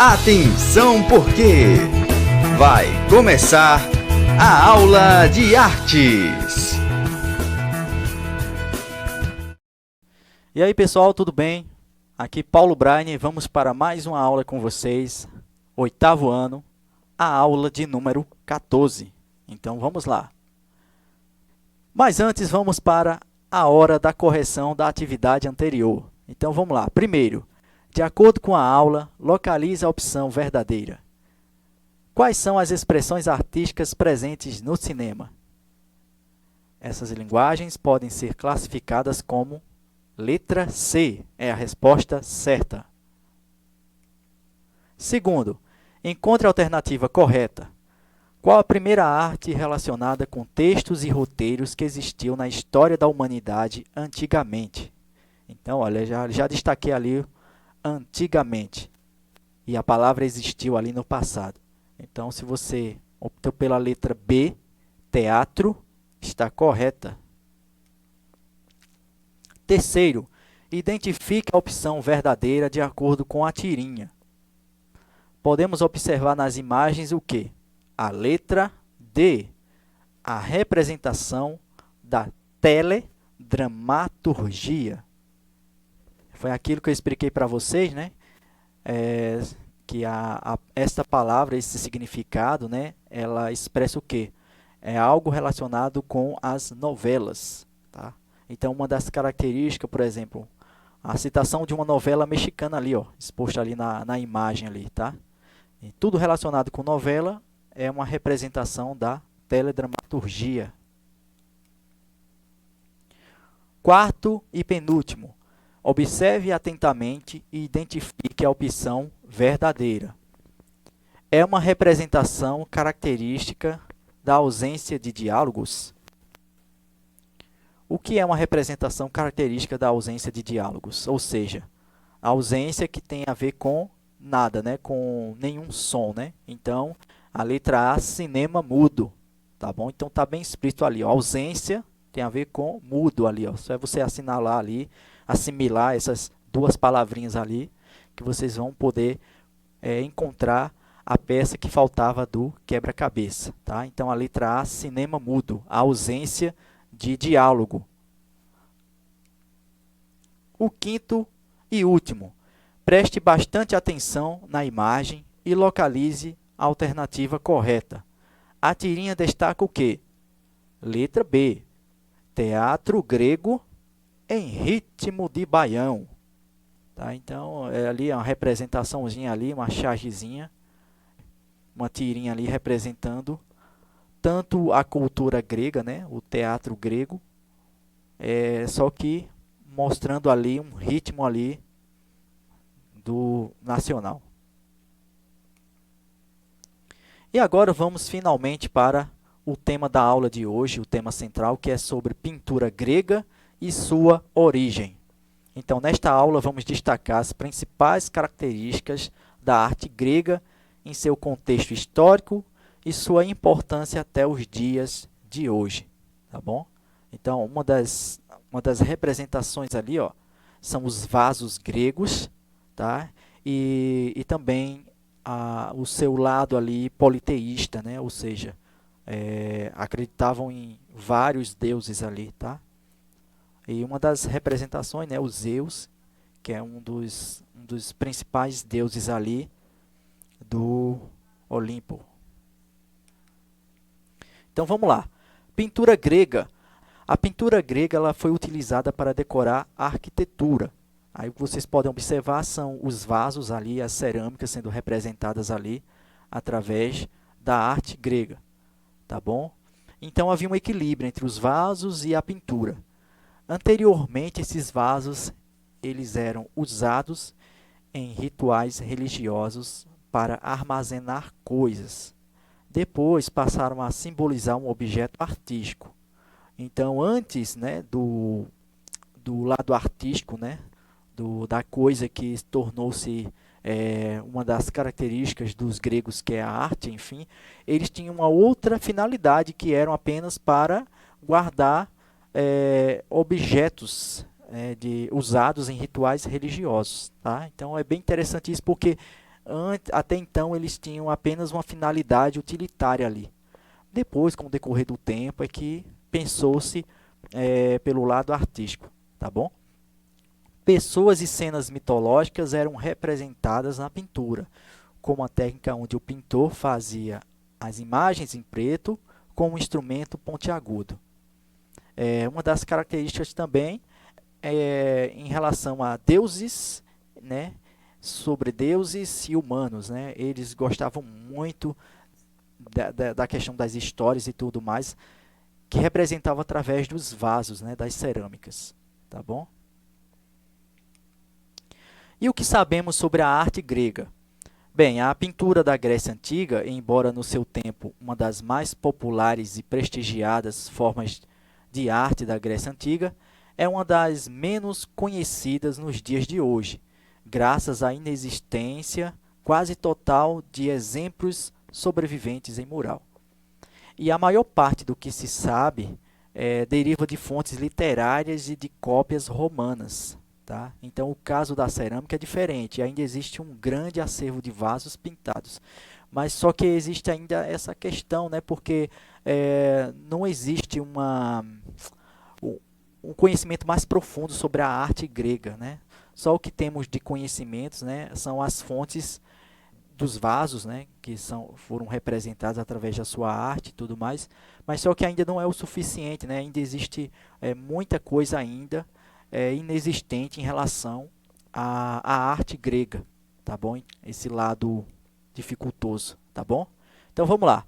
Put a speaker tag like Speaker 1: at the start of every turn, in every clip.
Speaker 1: Atenção porque vai começar a aula de artes.
Speaker 2: E aí pessoal, tudo bem? Aqui Paulo Braine, vamos para mais uma aula com vocês, 8º ano, a aula de número 14. Então vamos lá. Mas antes vamos para a hora da correção da atividade anterior. Então vamos lá. Primeiro, de acordo com a aula, localize a opção verdadeira. Quais são as expressões artísticas presentes no cinema? Essas linguagens podem ser classificadas como letra C, é a resposta certa. Segundo, encontre a alternativa correta. Qual a primeira arte relacionada com textos e roteiros que existiu na história da humanidade antigamente? Então, olha, já destaquei ali antigamente. E a palavra existiu ali no passado. Então, se você optou pela letra B, teatro, está correta. Terceiro, identifique a opção verdadeira de acordo com a tirinha. Podemos observar nas imagens o quê? A letra D, a representação da teledramaturgia. Foi aquilo que eu expliquei para vocês, né? Que esta palavra, esse significado, né? Ela expressa o quê? É algo relacionado com as novelas, tá? Então, uma das características, por exemplo, a citação de uma novela mexicana ali, ó, exposta ali na imagem ali, tá? E tudo relacionado com novela é uma representação da teledramaturgia. Quarto e penúltimo. Observe atentamente e identifique a opção verdadeira. É uma representação característica da ausência de diálogos? O que é uma representação característica da ausência de diálogos? Ou seja, a ausência que tem a ver com nada, né? Com nenhum som, né? Então, a letra A, cinema mudo, tá bom? Então, está bem explícito ali, ó. Ausência tem a ver com mudo ali, ó. Só é você assinalar ali, assimilar essas duas palavrinhas ali, que vocês vão poder encontrar a peça que faltava do quebra-cabeça, tá? Então, a letra A, cinema mudo, a ausência de diálogo. O quinto e último, preste bastante atenção na imagem e localize a alternativa correta. A tirinha destaca o quê? Letra B, teatro grego em ritmo de baião. Tá? Então, ali é uma representaçãozinha ali, uma chargezinha, uma tirinha ali representando tanto a cultura grega, né, o teatro grego, só que mostrando ali um ritmo ali do nacional. E agora vamos finalmente para o tema da aula de hoje, o tema central, que é sobre pintura grega e sua origem. Então, nesta aula vamos destacar as principais características da arte grega em seu contexto histórico e sua importância até os dias de hoje, tá bom? Então, uma das representações ali, ó, são os vasos gregos, tá? E também o seu lado ali politeísta, né? Ou seja, acreditavam em vários deuses ali, tá? E uma das representações, né, o Zeus, que é um dos principais deuses ali do Olimpo. Então vamos lá. Pintura grega. A pintura grega ela foi utilizada para decorar a arquitetura. Aí o que vocês podem observar são os vasos ali, as cerâmicas sendo representadas ali através da arte grega, tá bom? Então havia um equilíbrio entre os vasos e a pintura. Anteriormente, esses vasos eles eram usados em rituais religiosos para armazenar coisas. Depois passaram a simbolizar um objeto artístico. Então, antes, né, do lado artístico, né, da coisa que tornou-se uma das características dos gregos, que é a arte, enfim, eles tinham uma outra finalidade, que eram apenas para guardar objetos usados em rituais religiosos. Tá? Então, é bem interessante isso, porque Até então eles tinham apenas uma finalidade utilitária ali. Depois, com o decorrer do tempo, é que pensou-se pelo lado artístico, tá bom? Pessoas e cenas mitológicas eram representadas na pintura, como a técnica onde o pintor fazia as imagens em preto com um instrumento pontiagudo. Uma das características também em relação a deuses, né, sobre deuses e humanos, né? Eles gostavam muito da questão das histórias e tudo mais, que representava através dos vasos, né, das cerâmicas, tá bom? E o que sabemos sobre a arte grega? Bem, a pintura da Grécia Antiga, embora no seu tempo uma das mais populares e prestigiadas formas de arte da Grécia Antiga, é uma das menos conhecidas nos dias de hoje, graças à inexistência quase total de exemplos sobreviventes em mural. E a maior parte do que se sabe deriva de fontes literárias e de cópias romanas. Tá? Então, o caso da cerâmica é diferente. Ainda existe um grande acervo de vasos pintados. Mas só que existe ainda essa questão, né? Porque não existe um conhecimento mais profundo sobre a arte grega. Né? Só o que temos de conhecimentos, né, são as fontes dos vasos, né, que foram representados através da sua arte e tudo mais. Mas só que ainda não é o suficiente. Né? Ainda existe muita coisa ainda inexistente em relação à arte grega, tá bom? Esse lado dificultoso, tá bom? Então vamos lá.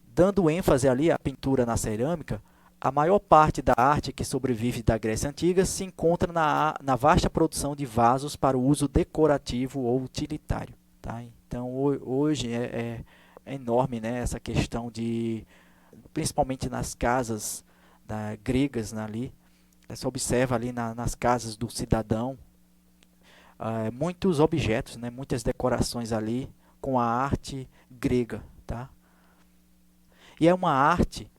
Speaker 2: Dando ênfase ali à pintura na cerâmica, a maior parte da arte que sobrevive da Grécia Antiga se encontra na vasta produção de vasos para o uso decorativo ou utilitário, tá? Então hoje é enorme, né, essa questão de, principalmente nas casas gregas, ali. Você observa ali nas casas do cidadão muitos objetos, né, muitas decorações ali com a arte grega. Tá? E é uma arte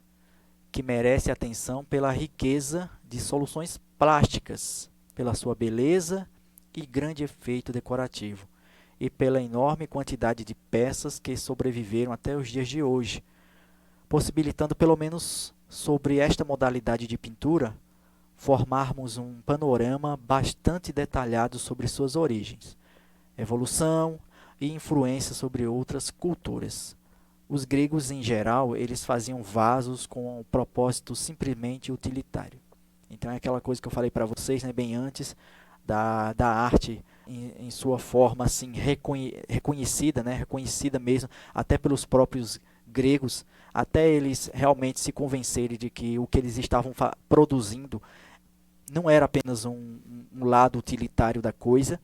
Speaker 2: que merece atenção pela riqueza de soluções plásticas, pela sua beleza e grande efeito decorativo, e pela enorme quantidade de peças que sobreviveram até os dias de hoje, possibilitando pelo menos sobre esta modalidade de pintura formarmos um panorama bastante detalhado sobre suas origens, evolução e influência sobre outras culturas. Os gregos, em geral, eles faziam vasos com um propósito simplesmente utilitário. Então é aquela coisa que eu falei para vocês, né, bem antes, da arte em sua forma assim, reconhecida, né, reconhecida mesmo até pelos próprios gregos, até eles realmente se convencerem de que o que eles estavam produzindo não era apenas um lado utilitário da coisa,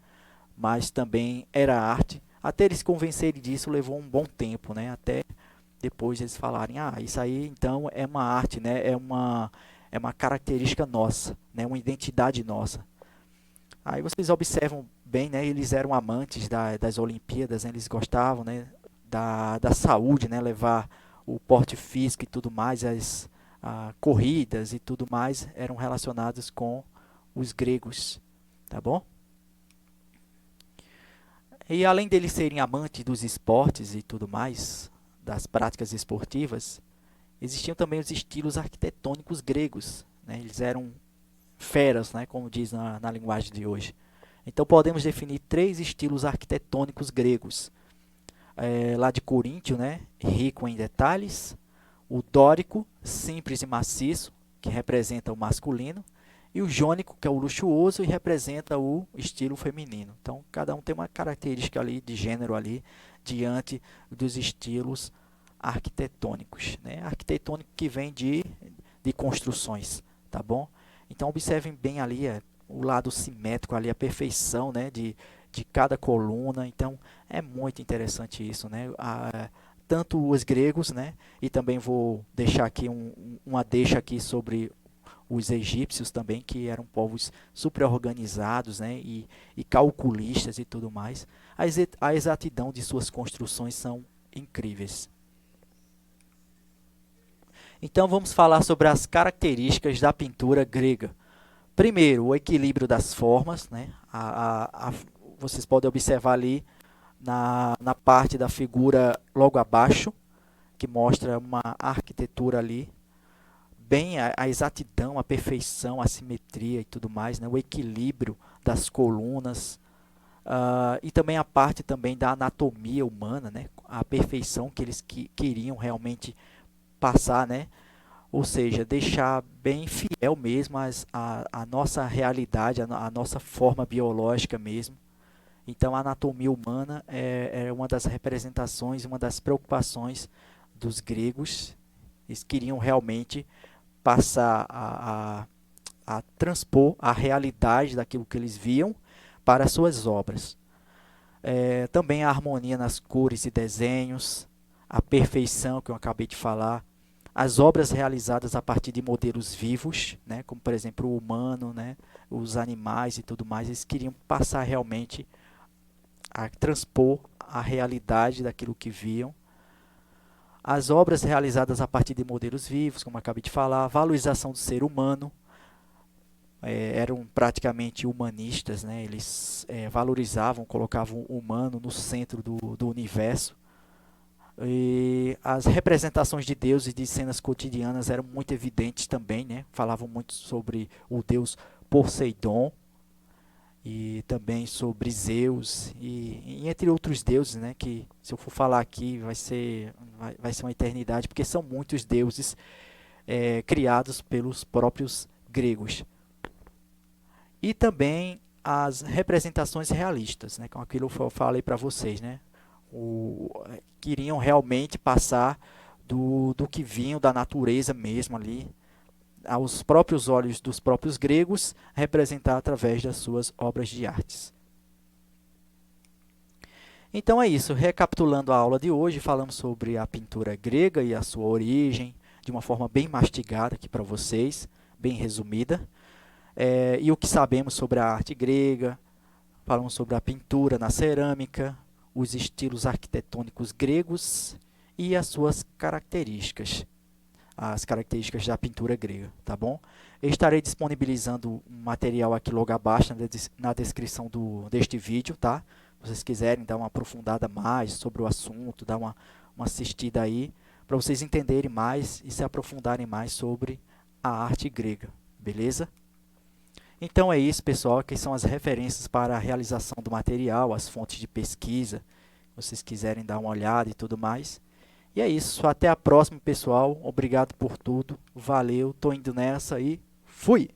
Speaker 2: mas também era arte. Até eles se convencerem disso levou um bom tempo, né? Até depois eles falarem, isso aí então é uma arte, né? É uma característica nossa, né? Uma identidade nossa. Aí vocês observam bem, né? Eles eram amantes das Olimpíadas, né? Eles gostavam, né, da saúde, né? Levar o porte físico e tudo mais, as corridas e tudo mais eram relacionadas com os gregos, tá bom? E além deles serem amantes dos esportes e tudo mais, das práticas esportivas, existiam também os estilos arquitetônicos gregos, né? Eles eram feras, né, como diz na linguagem de hoje. Então podemos definir 3 estilos arquitetônicos gregos. Lá de Coríntio, né, rico em detalhes; o dórico, simples e maciço, que representa o masculino; e o jônico, que é o luxuoso e representa o estilo feminino. Então, cada um tem uma característica ali de gênero ali diante dos estilos arquitetônicos, né? Arquitetônico que vem de construções, tá bom? Então, observem bem ali o lado simétrico ali, a perfeição, né, de cada coluna. Então, é muito interessante isso, né? Tanto os gregos, né, e também vou deixar aqui uma deixa aqui sobre os egípcios também, que eram povos super organizados, né, e calculistas e tudo mais. A exatidão de suas construções são incríveis. Então vamos falar sobre as características da pintura grega. Primeiro, o equilíbrio das formas, né? Vocês podem observar ali na parte da figura logo abaixo, que mostra uma arquitetura ali, bem a exatidão, a perfeição, a simetria e tudo mais, né? O equilíbrio das colunas, e também a parte também da anatomia humana, né? A perfeição que eles queriam realmente passar, né? Ou seja, deixar bem fiel mesmo a nossa realidade, a nossa forma biológica mesmo. Então, a anatomia humana é uma das representações, uma das preocupações dos gregos. Eles queriam realmente passar a transpor a realidade daquilo que eles viam para as suas obras. Também a harmonia nas cores e desenhos, a perfeição que eu acabei de falar, as obras realizadas a partir de modelos vivos, né, como por exemplo o humano, né, os animais e tudo mais, eles queriam passar realmente a transpor a realidade daquilo que viam. As obras realizadas a partir de modelos vivos, como acabei de falar, a valorização do ser humano, eram praticamente humanistas, né? Eles valorizavam, colocavam o humano no centro do universo. E as representações de Deus e de cenas cotidianas eram muito evidentes também, né? Falavam muito sobre o deus Poseidon, e também sobre Zeus e entre outros deuses, né, que se eu for falar aqui vai ser uma eternidade, porque são muitos deuses criados pelos próprios gregos. E também as representações realistas, né, com aquilo que eu falei para vocês, né, queriam realmente passar do que vinham da natureza mesmo ali, aos próprios olhos dos próprios gregos, representar através das suas obras de artes. Então é isso, recapitulando a aula de hoje, falamos sobre a pintura grega e a sua origem, de uma forma bem mastigada aqui para vocês, bem resumida. E o que sabemos sobre a arte grega, falamos sobre a pintura na cerâmica, os estilos arquitetônicos gregos e as suas características. As características da pintura grega, tá bom? Eu estarei disponibilizando um material aqui logo abaixo na descrição deste vídeo, tá? Se vocês quiserem dar uma aprofundada mais sobre o assunto, dar uma assistida aí, para vocês entenderem mais e se aprofundarem mais sobre a arte grega, beleza? Então é isso, pessoal, aqui são as referências para a realização do material, as fontes de pesquisa, se vocês quiserem dar uma olhada e tudo mais. E é isso, até a próxima, pessoal. Obrigado por tudo. Valeu, tô indo nessa e fui!